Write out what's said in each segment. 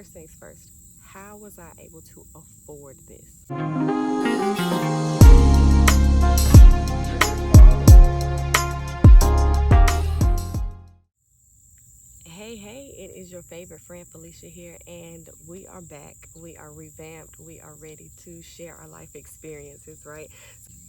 first things first, how was I able to afford this? Hey, it is your favorite friend Felicia here, and we are back. We are revamped. We are ready to share our life experiences, right?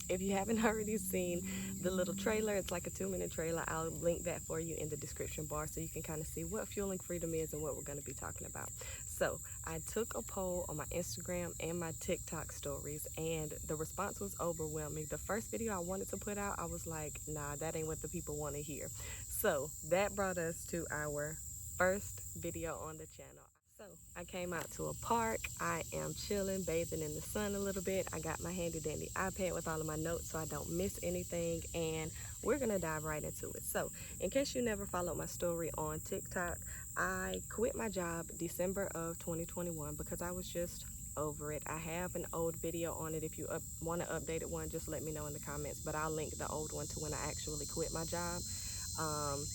If you haven't already seen the little trailer, it's like a 2-minute trailer. I'll link that for you in the description bar so you can kind of see what fueling freedom is and what we're going to be talking about. So I took a poll on my Instagram and my TikTok stories, and the response was overwhelming. The first video I wanted to put out, I was like, nah, that ain't what the people want to hear. So that brought us to our first video on the channel. So I came out to a park. I am chilling, bathing in the sun a little bit. I got my handy dandy iPad with all of my notes so I don't miss anything, and we're gonna dive right into it. So in case you never followed my story on TikTok, I quit my job December of 2021 because I was just over it. I have an old video on it. If you want an updated one, just let me know in the comments, but I'll link the old one to when I actually quit my job.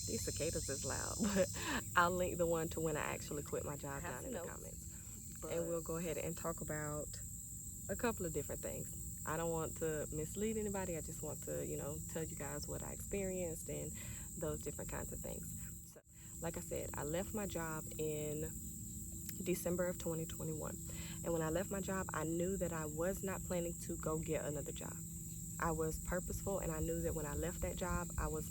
These cicadas is loud, but I'll link the one to when I actually quit my job down in the comments. And we'll go ahead and talk about a couple of different things. I don't want to mislead anybody. I just want to, tell you guys what I experienced and those different kinds of things. So, like I said, I left my job in December of 2021. And when I left my job, I knew that I was not planning to go get another job. I was purposeful, and I knew that when I left that job, I was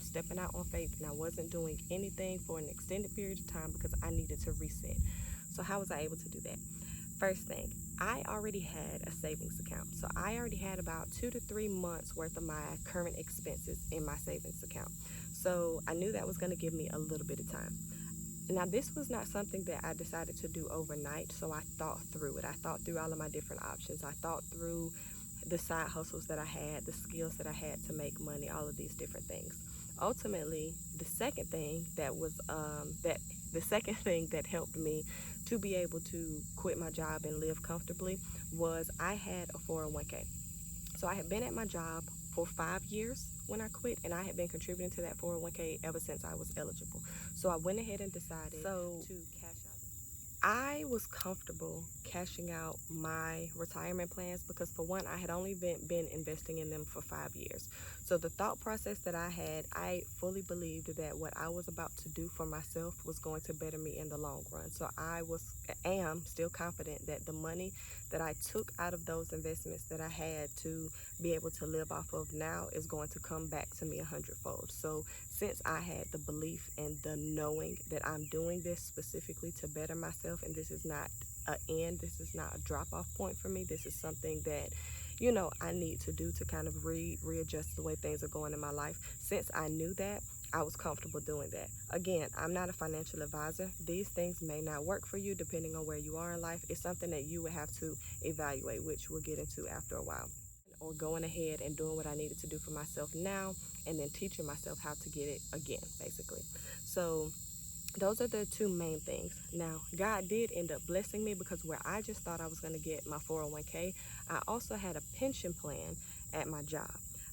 stepping out on faith, and I wasn't doing anything for an extended period of time because I needed to reset. So how was I able to do that? First thing, I already had a savings account. So I already had about 2 to 3 months worth of my current expenses in my savings account. So I knew that was going to give me a little bit of time. Now, this was not something that I decided to do overnight, so I thought through it. I thought through all of my different options. I thought through the side hustles that I had, the skills that I had to make money, all of these different things. Ultimately, the second thing that helped me to be able to quit my job and live comfortably was I had a 401k. So I had been at my job for 5 years when I quit, and I had been contributing to that 401k ever since I was eligible. So I went ahead and decided to cash out. I was comfortable cashing out my retirement plans because, for one, I had only been investing in them for 5 years. So the thought process that I had, I fully believed that what I was about to do for myself was going to better me in the long run. So I am still confident that the money that I took out of those investments that I had to be able to live off of now is going to come back to me 100-fold. So since I had the belief and the knowing that I'm doing this specifically to better myself, and this is not an end, this is not a drop-off point for me, this is something that I need to do to kind of readjust the way things are going in my life. Since I knew that, I was comfortable doing that. Again, I'm not a financial advisor. These things may not work for you depending on where you are in life. It's something that you would have to evaluate, which we'll get into after a while. Or going ahead and doing what I needed to do for myself now, and then teaching myself how to get it again, basically. So those are the two main things. Now, God did end up blessing me because where I just thought I was going to get my 401k, I also had a pension plan at my job.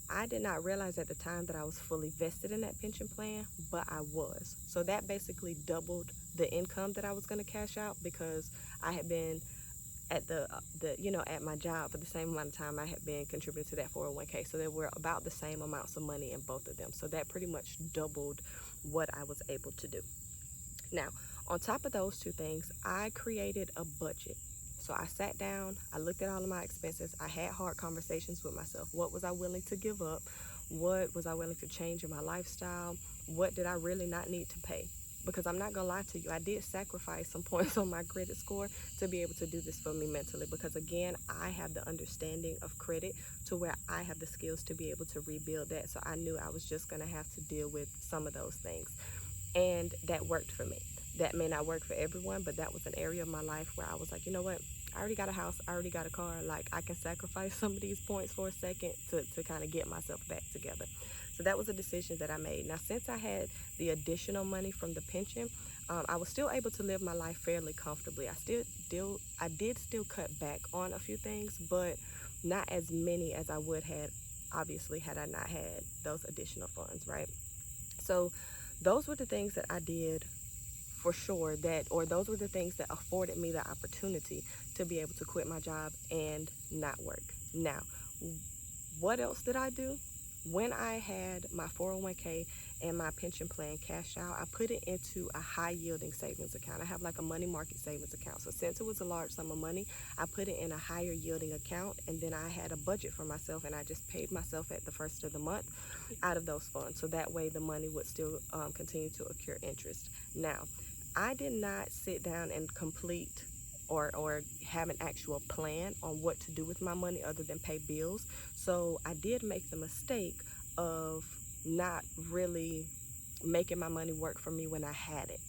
I did not realize at the time that I was fully vested in that pension plan, but I was. So that basically doubled the income that I was going to cash out because I had been at at my job for the same amount of time I had been contributing to that 401k. So there were about the same amounts of money in both of them. So that pretty much doubled what I was able to do. Now, on top of those two things, I created a budget. So I sat down, I looked at all of my expenses, I had hard conversations with myself. What was I willing to give up? What was I willing to change in my lifestyle? What did I really not need to pay? Because I'm not going to lie to you, I did sacrifice some points on my credit score to be able to do this for me mentally. Because again, I have the understanding of credit to where I have the skills to be able to rebuild that. So I knew I was just going to have to deal with some of those things. And that worked for me. That may not work for everyone, but that was an area of my life where I was like, you know what? I already got a house, I already got a car. Like, I can sacrifice some of these points for a second to kind of get myself back together. So that was a decision that I made. Now, since I had the additional money from the pension, I was still able to live my life fairly comfortably. I did still cut back on a few things, but not as many as I would have, obviously, had I not had those additional funds, right? So those were the things that I did for sure that, or those were the things that afforded me the opportunity to be able to quit my job and not work. Now, what else did I do? When I had my 401k and my pension plan cashed out, I put it into a high yielding savings account. I have like a money market savings account. So since it was a large sum of money, I put it in a higher yielding account, and then I had a budget for myself, and I just paid myself at the first of the month out of those funds. So that way the money would still continue to accrue interest. Now, I did not sit down and complete or have an actual plan on what to do with my money other than pay bills. So I did make the mistake of not really making my money work for me when I had it,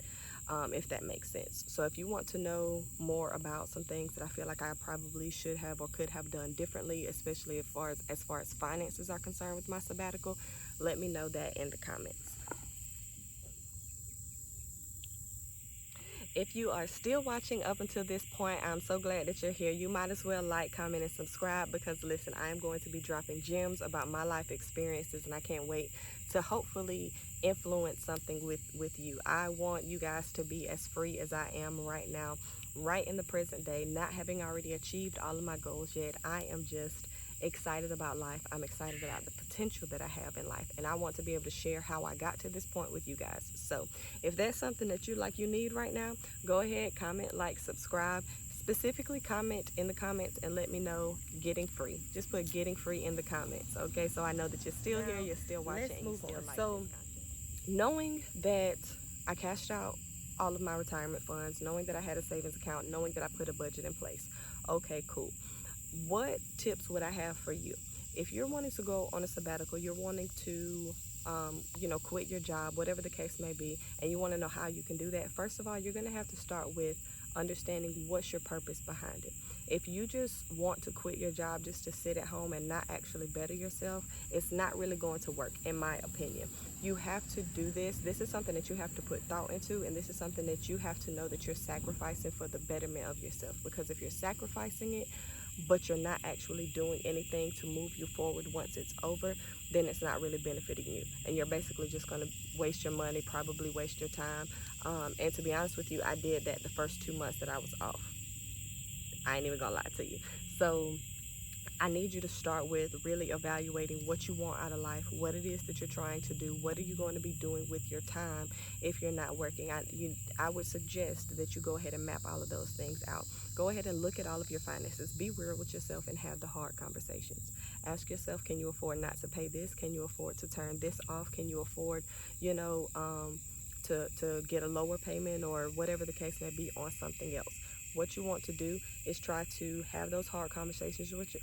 if that makes sense. So if you want to know more about some things that I feel like I probably should have or could have done differently, especially as far as finances are concerned with my sabbatical, let me know that in the comments. If you are still watching up until this point, I'm so glad that you're here. You might as well like, comment, and subscribe, because listen, I am going to be dropping gems about my life experiences, and I can't wait to hopefully influence something with you. I want you guys to be as free as I am right now, right in the present day, not having already achieved all of my goals yet. I am just excited about life. I'm excited about the potential that I have in life, and I want to be able to share how I got to this point with you guys. So if that's something that you need right now, go ahead, comment, like, subscribe. Specifically comment in the comments and let me know getting free. Just put getting free in the comments, okay? So I know that you're still here, you're still watching. Let's move on. So knowing that I cashed out all of my retirement funds, knowing that I had a savings account, knowing that I put a budget in place, okay, cool. What tips would I have for you? If you're wanting to go on a sabbatical, you're wanting to quit your job, whatever the case may be, and you want to know how you can do that, first of all, you're going to have to start with understanding what's your purpose behind it. If you just want to quit your job just to sit at home and not actually better yourself, it's not really going to work, in my opinion. You have to do this. This is something that you have to put thought into, and this is something that you have to know that you're sacrificing for the betterment of yourself. Because if you're sacrificing it, but you're not actually doing anything to move you forward once it's over, then it's not really benefiting you, and you're basically just going to waste your money, probably waste your time. And to be honest with you, I did that the first 2 months that I was off. I ain't even gonna lie to you. So I need you to start with really evaluating what you want out of life, what it is that you're trying to do, what are you going to be doing with your time if you're not working. I would suggest that you go ahead and map all of those things out. Go ahead and look at all of your finances. Be real with yourself and have the hard conversations. Ask yourself, can you afford not to pay this? Can you afford to turn this off? Can you afford, to get a lower payment or whatever the case may be on something else? What you want to do is try to have those hard conversations with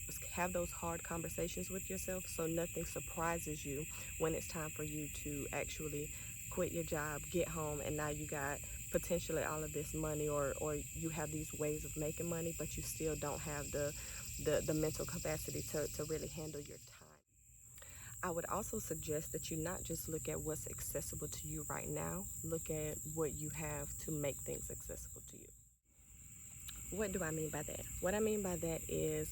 yourself, so nothing surprises you when it's time for you to actually quit your job, get home, and now you got potentially all of this money, or you have these ways of making money, but you still don't have the mental capacity to really handle your time. I would also suggest that you not just look at what's accessible to you right now, look at what you have to make things accessible to you. What do I mean by that? What I mean by that is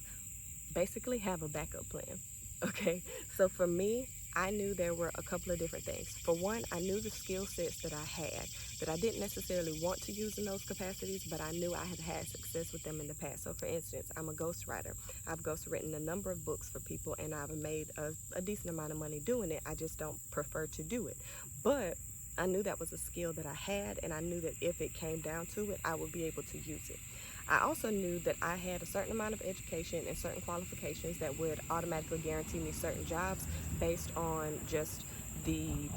basically have a backup plan, okay? So for me, I knew there were a couple of different things. For one, I knew the skill sets that I had, that I didn't necessarily want to use in those capacities, but I knew I had had success with them in the past. So for instance, I'm a ghostwriter. I've ghostwritten a number of books for people, and I've made a decent amount of money doing it. I just don't prefer to do it. But I knew that was a skill that I had, and I knew that if it came down to it, I would be able to use it. I also knew that I had a certain amount of education and certain qualifications that would automatically guarantee me certain jobs based on just the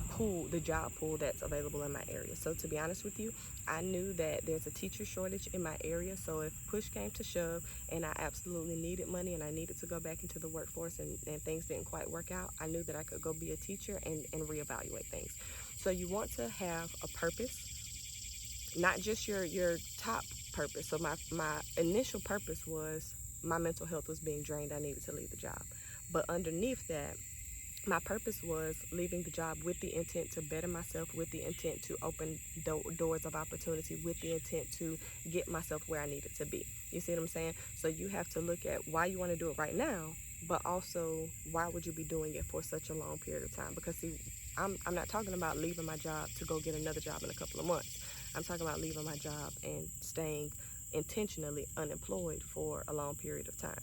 job pool that's available in my area. So to be honest with you, I knew that there's a teacher shortage in my area. So if push came to shove and I absolutely needed money and I needed to go back into the workforce and things didn't quite work out, I knew that I could go be a teacher and reevaluate things. So you want to have a purpose, not just your top purpose. So my initial purpose was my mental health was being drained. I needed to leave the job. But underneath that, my purpose was leaving the job with the intent to better myself, with the intent to open doors of opportunity, with the intent to get myself where I needed to be. You see what I'm saying? So you have to look at why you want to do it right now, but also why would you be doing it for such a long period of time? Because see, I'm not talking about leaving my job to go get another job in a couple of months. I'm talking about leaving my job and staying intentionally unemployed for a long period of time.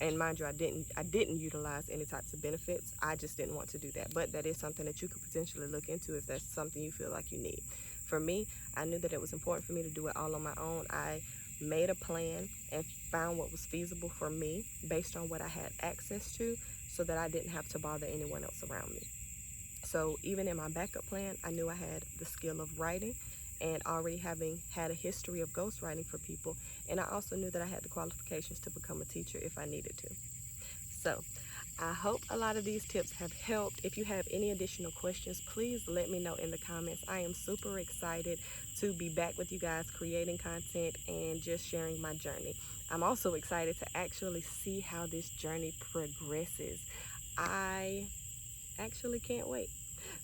And mind you, I didn't utilize any types of benefits. I just didn't want to do that. But that is something that you could potentially look into if that's something you feel like you need. For me, I knew that it was important for me to do it all on my own. I made a plan and found what was feasible for me based on what I had access to, so that I didn't have to bother anyone else around me. So even in my backup plan, I knew I had the skill of writing and already having had a history of ghostwriting for people. And I also knew that I had the qualifications to become a teacher if I needed to. So I hope a lot of these tips have helped. If you have any additional questions, please let me know in the comments. I am super excited to be back with you guys, creating content and just sharing my journey. I'm also excited to actually see how this journey progresses. I actually can't wait.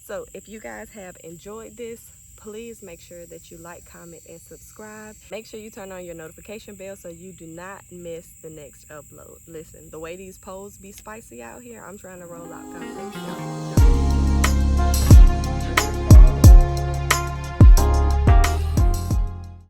So if you guys have enjoyed this, please make sure that you like, comment, and subscribe. Make sure you turn on your notification bell so you do not miss the next upload. Listen, the way these polls be spicy out here, I'm trying to roll out content.